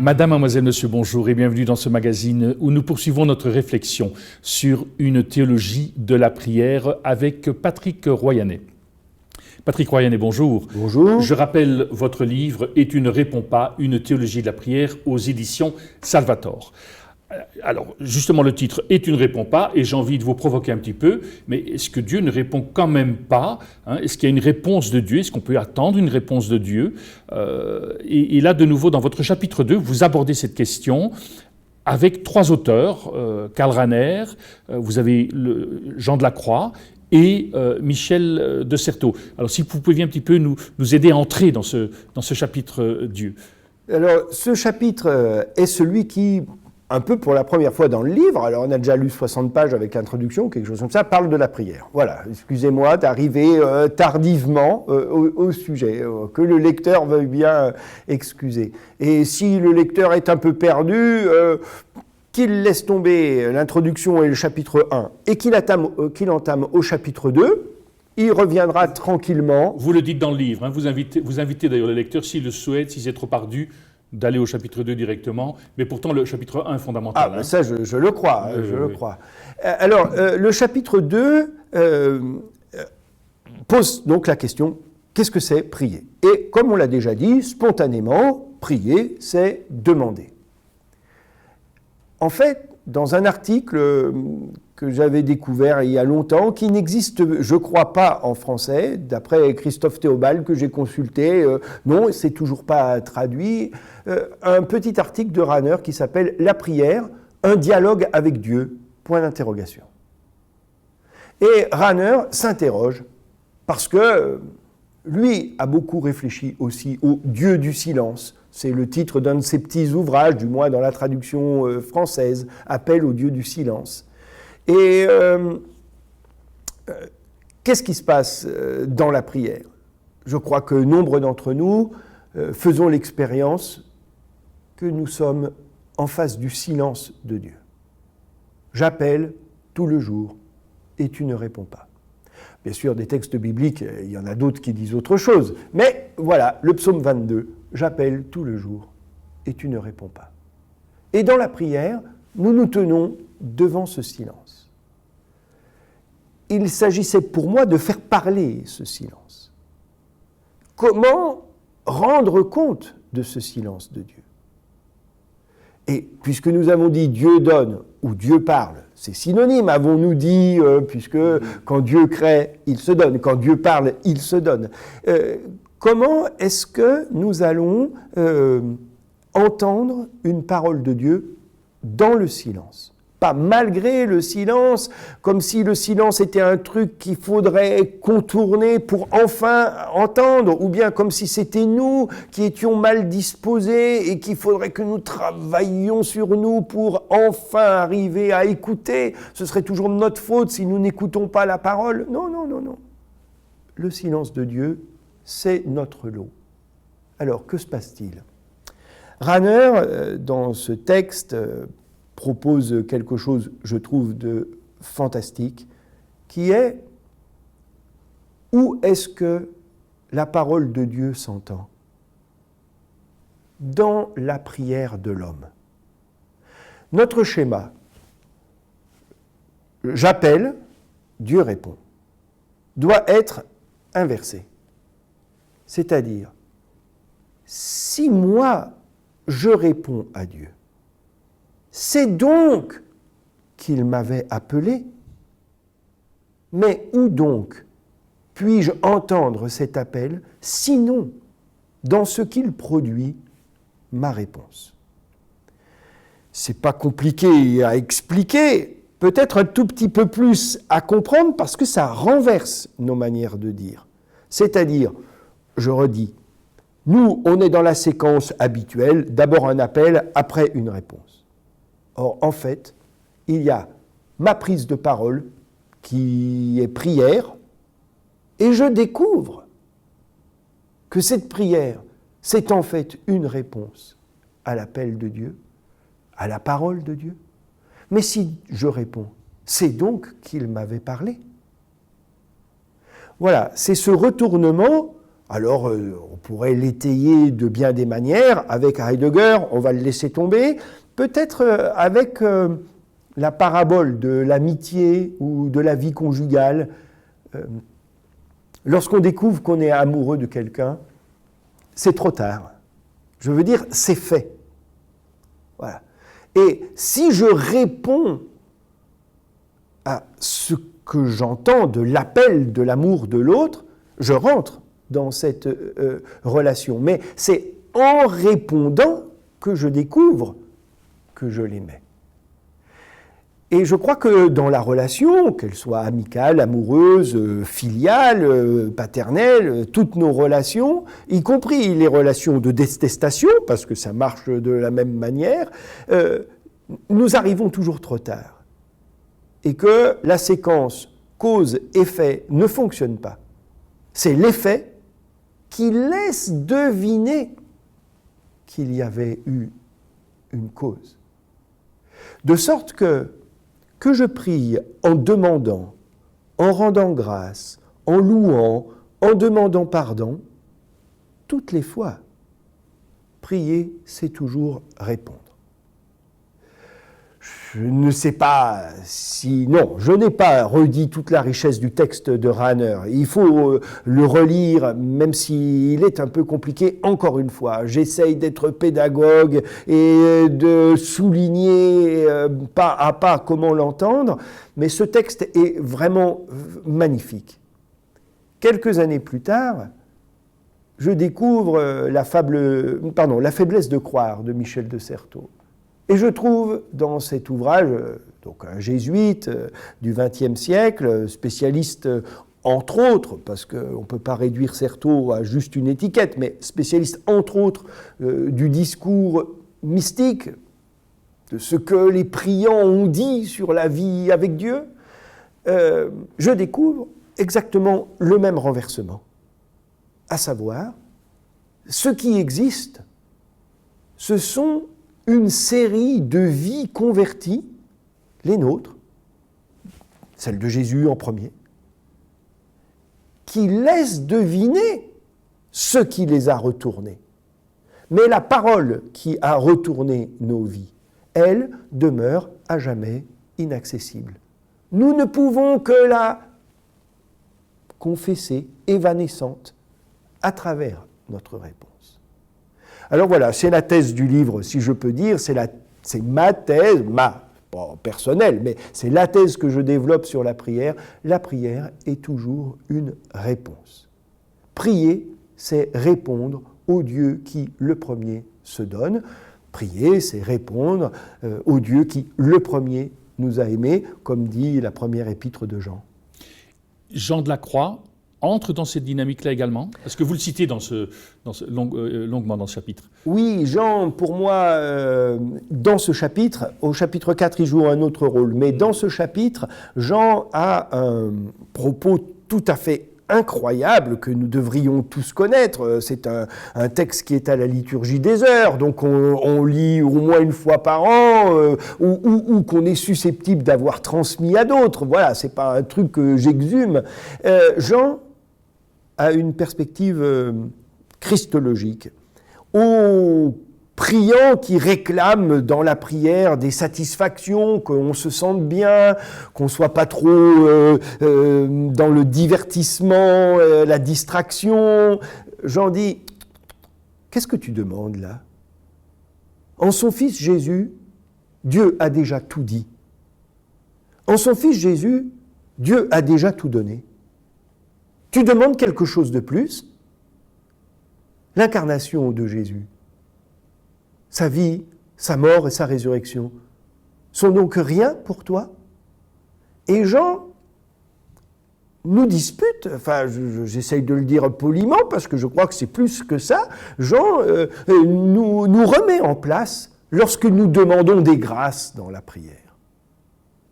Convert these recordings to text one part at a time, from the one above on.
Madame, mademoiselle, monsieur, bonjour et bienvenue dans ce magazine où nous poursuivons notre réflexion sur une théologie de la prière avec Patrick Royanet. Patrick Royanet, bonjour. Bonjour. Je rappelle votre livre « Et tu ne réponds pas, une théologie de la prière » aux éditions Salvator. Alors, justement, le titre « Et tu ne réponds pas » et j'ai envie de vous provoquer un petit peu, mais est-ce que Dieu ne répond quand même pas, hein? Est-ce qu'il y a une réponse de Dieu? Est-ce qu'on peut attendre une réponse de Dieu? Et là, de nouveau, dans votre chapitre 2, vous abordez cette question avec trois auteurs, Karl Rahner, vous avez Jean de la Croix et Michel de Certeau. Alors, si vous pouviez un petit peu nous aider à entrer dans ce chapitre Dieu. Alors, ce chapitre est celui qui, un peu pour la première fois dans le livre, alors on a déjà lu 60 pages avec l'introduction, quelque chose comme ça, parle de la prière. Voilà, excusez-moi d'arriver tardivement au sujet, que le lecteur veuille bien excuser. Et si le lecteur est un peu perdu, qu'il laisse tomber l'introduction et le chapitre 1 et qu'il entame au chapitre 2, il reviendra tranquillement. Vous le dites dans le livre, hein, vous invitez d'ailleurs le lecteur, s'il le souhaite, s'il est trop ardu, d'aller au chapitre 2 directement, mais pourtant le chapitre 1 est fondamental. Ah, ça je le crois, le crois. Alors, le chapitre 2 pose donc la question, qu'est-ce que c'est prier? Et comme on l'a déjà dit, spontanément, prier, c'est demander. En fait, dans un article que j'avais découvert il y a longtemps, qui n'existe, je ne crois pas, en français, d'après Christophe Théobald que j'ai consulté, non, c'est toujours pas traduit, un petit article de Rahner qui s'appelle « La prière, un dialogue avec Dieu », point d'interrogation. Et Rahner s'interroge, parce que lui a beaucoup réfléchi aussi au Dieu du silence. C'est le titre d'un de ses petits ouvrages, du moins dans la traduction française, « Appel au Dieu du silence ». Et qu'est-ce qui se passe dans la prière? Je crois que nombre d'entre nous faisons l'expérience que nous sommes en face du silence de Dieu. J'appelle tout le jour et tu ne réponds pas. Bien sûr, des textes bibliques, il y en a d'autres qui disent autre chose. Mais voilà, le psaume 22, j'appelle tout le jour et tu ne réponds pas. Et dans la prière, nous nous tenons devant ce silence. Il s'agissait pour moi de faire parler ce silence. Comment rendre compte de ce silence de Dieu? Et puisque nous avons dit Dieu donne ou Dieu parle, c'est synonyme, avons-nous dit, puisque quand Dieu crée, il se donne, quand Dieu parle, il se donne. Comment est-ce que nous allons entendre une parole de Dieu dans le silence? Pas malgré le silence, comme si le silence était un truc qu'il faudrait contourner pour enfin entendre, ou bien comme si c'était nous qui étions mal disposés et qu'il faudrait que nous travaillions sur nous pour enfin arriver à écouter. Ce serait toujours de notre faute si nous n'écoutons pas la parole. Non, non, non, non. Le silence de Dieu, c'est notre lot. Alors, que se passe-t-il? Rahner, dans ce texte, propose quelque chose, je trouve, de fantastique, qui est où est-ce que la parole de Dieu s'entend? Dans la prière de l'homme. Notre schéma, j'appelle, Dieu répond, doit être inversé. C'est-à-dire, si moi, je réponds à Dieu, c'est donc qu'il m'avait appelé. Mais où donc puis-je entendre cet appel, sinon dans ce qu'il produit, ma réponse? C'est pas compliqué à expliquer, peut-être un tout petit peu plus à comprendre parce que ça renverse nos manières de dire. C'est-à-dire, je redis, nous, on est dans la séquence habituelle, d'abord un appel, après une réponse. Or, en fait, il y a ma prise de parole qui est prière, et je découvre que cette prière, c'est en fait une réponse à l'appel de Dieu, à la parole de Dieu. Mais si je réponds, c'est donc qu'il m'avait parlé. Voilà, c'est ce retournement Alors, on pourrait l'étayer de bien des manières. Avec Heidegger, on va le laisser tomber. Peut-être avec la parabole de l'amitié ou de la vie conjugale. Lorsqu'on découvre qu'on est amoureux de quelqu'un, c'est trop tard. Je veux dire, c'est fait. Voilà. Et si je réponds à ce que j'entends de l'appel de l'amour de l'autre, je rentre dans cette relation. Mais c'est en répondant que je découvre que je l'aimais. Et je crois que dans la relation, qu'elle soit amicale, amoureuse, filiale, paternelle, toutes nos relations, y compris les relations de détestation, parce que ça marche de la même manière, nous arrivons toujours trop tard. Et que la séquence cause-effet ne fonctionne pas. C'est l'effet qui laisse deviner qu'il y avait eu une cause. De sorte que je prie en demandant, en rendant grâce, en louant, en demandant pardon, toutes les fois, prier, c'est toujours répondre. Je ne sais pas si... Non, je n'ai pas redit toute la richesse du texte de Rahner. Il faut le relire, même s'il est un peu compliqué, encore une fois. J'essaye d'être pédagogue et de souligner pas à pas comment l'entendre, mais ce texte est vraiment magnifique. Quelques années plus tard, je découvre la faiblesse de croire de Michel de Certeau. Et je trouve dans cet ouvrage, donc un jésuite du XXe siècle, spécialiste entre autres, parce qu'on ne peut pas réduire Certeau à juste une étiquette, mais spécialiste entre autres du discours mystique, de ce que les priants ont dit sur la vie avec Dieu, je découvre exactement le même renversement. À savoir, ce qui existe, ce sont une série de vies converties, les nôtres, celle de Jésus en premier, qui laissent deviner ce qui les a retournés. Mais la parole qui a retourné nos vies, elle demeure à jamais inaccessible. Nous ne pouvons que la confesser évanescente à travers notre réponse. Alors voilà, c'est la thèse du livre, si je peux dire, c'est ma thèse, pas personnelle, mais c'est la thèse que je développe sur la prière. La prière est toujours une réponse. Prier, c'est répondre au Dieu qui, le premier, se donne. Prier, c'est répondre au Dieu qui, le premier, nous a aimés, comme dit la première épître de Jean. Jean de la Croix entre dans cette dynamique-là également? Est-ce que vous le citez longuement dans ce chapitre? Oui, Jean, pour moi, dans ce chapitre, au chapitre 4, il joue un autre rôle. Mais dans ce chapitre, Jean a un propos tout à fait incroyable que nous devrions tous connaître. C'est un texte qui est à la liturgie des heures, donc on lit au moins une fois par an, ou qu'on est susceptible d'avoir transmis à d'autres. Voilà, c'est pas un truc que j'exhume. Jean a une perspective christologique. Aux priants qui réclament dans la prière des satisfactions, qu'on se sente bien, qu'on ne soit pas trop dans le divertissement, la distraction, Jean dit, qu'est-ce que tu demandes là? En son Fils Jésus, Dieu a déjà tout dit. En son Fils Jésus, Dieu a déjà tout donné. Tu demandes quelque chose de plus? L'incarnation de Jésus, sa vie, sa mort et sa résurrection sont donc rien pour toi? Et Jean nous dispute, enfin j'essaye de le dire poliment parce que je crois que c'est plus que ça, Jean nous remet en place lorsque nous demandons des grâces dans la prière.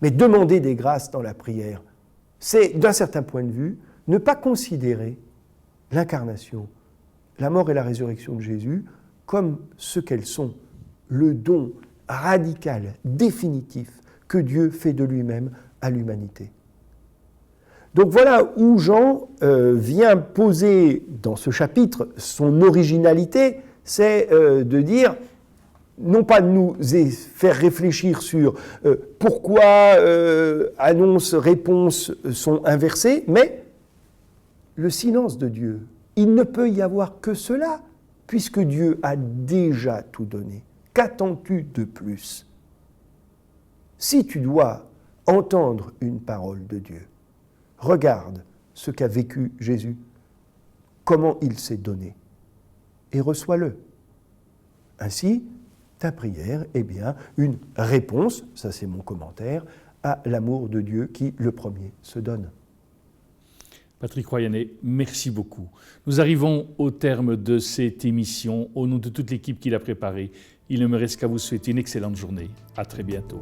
Mais demander des grâces dans la prière, c'est d'un certain point de vue ne pas considérer l'incarnation, la mort et la résurrection de Jésus comme ce qu'elles sont, le don radical, définitif que Dieu fait de lui-même à l'humanité. Donc voilà où Jean vient poser dans ce chapitre son originalité, c'est de dire, non pas de nous faire réfléchir sur pourquoi annonces, réponses sont inversées, mais le silence de Dieu. Il ne peut y avoir que cela, puisque Dieu a déjà tout donné. Qu'attends-tu de plus? Si tu dois entendre une parole de Dieu, regarde ce qu'a vécu Jésus, comment il s'est donné, et reçois-le. Ainsi, ta prière est bien une réponse, ça c'est mon commentaire, à l'amour de Dieu qui, le premier, se donne. Patrick Royanet, merci beaucoup. Nous arrivons au terme de cette émission. Au nom de toute l'équipe qui l'a préparée, il ne me reste qu'à vous souhaiter une excellente journée. À très bientôt.